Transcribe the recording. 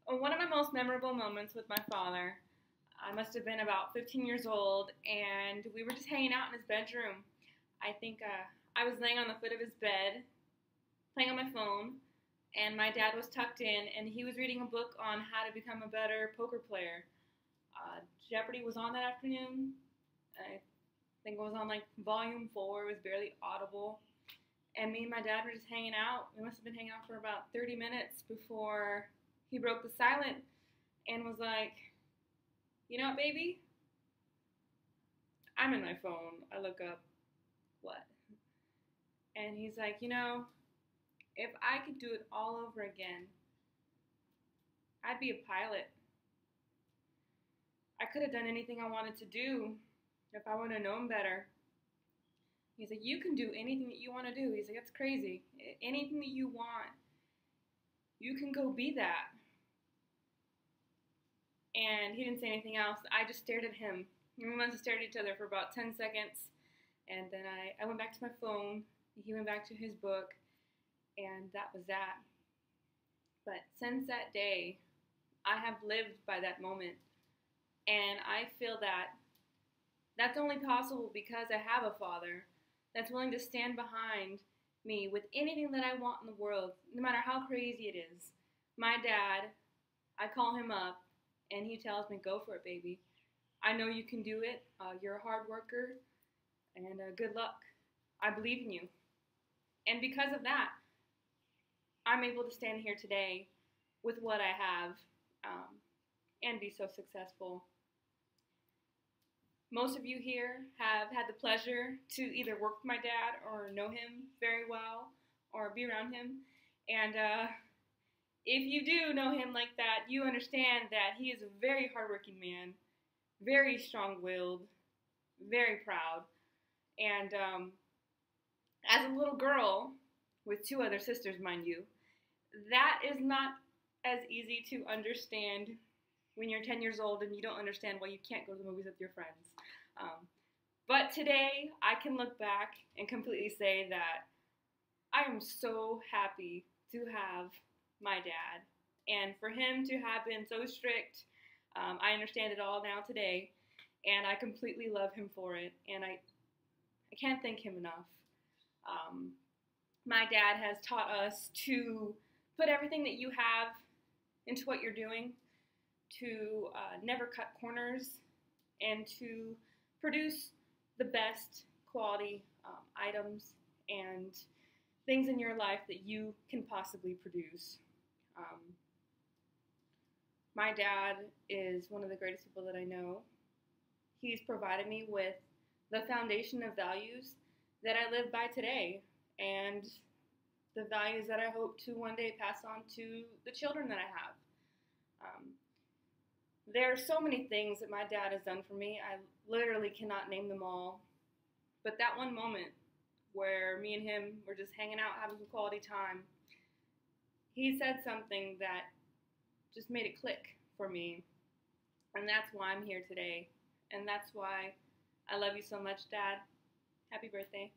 One of my most memorable moments with my father, I must have been about 15 years old, and we were just hanging out in his bedroom. I think I was laying on the foot of his bed, playing on my phone, and my dad was tucked in, and he was reading a book on how to become a better poker player. Jeopardy was on that afternoon. I think it was on like volume 4. It was barely audible. And me and my dad were just hanging out. We must have been hanging out for about 30 minutes before he broke the silence and was like, "You know what, baby? I'm in my phone." I look up, "What?" And he's like, if I could do it all over again, I'd be a pilot. I could have done anything I wanted to do if I would have known better." He's like, "You can do anything that you want to do." He's like, "That's crazy. Anything that you want, you can go be that." And he didn't say anything else. I just stared at him. And we must have stared at each other for about 10 seconds. And then I went back to my phone. He went back to his book. And that was that. But since that day, I have lived by that moment. And I feel that that's only possible because I have a father that's willing to stand behind me with anything that I want in the world, no matter how crazy it is. My dad, I call him up, and he tells me, "Go for it, baby. I know you can do it. You're a hard worker, and good luck. I believe in you." And because of that, I'm able to stand here today with what I have and be so successful. Most of you here have had the pleasure to either work with my dad or know him very well or be around him. And if you do know him like that, you understand that he is a very hardworking man, very strong-willed, very proud. And as a little girl with 2 other sisters, mind you, that is not as easy to understand when you're 10 years old and you don't understand why you can't go to the movies with your friends. But today, I can look back and completely say that I am so happy to have my dad. And for him to have been so strict, I understand it all now today. And I completely love him for it. And I can't thank him enough. My dad has taught us to put everything that you have into what you're doing, to never cut corners, and to produce the best quality items and things in your life that you can possibly produce. My dad is one of the greatest people that I know. He's provided me with the foundation of values that I live by today, and the values that I hope to one day pass on to the children that I have. There are so many things that my dad has done for me. I literally cannot name them all. But that one moment where me and him were just hanging out, having some quality time, he said something that just made it click for me. And that's why I'm here today. And that's why I love you so much, Dad. Happy birthday.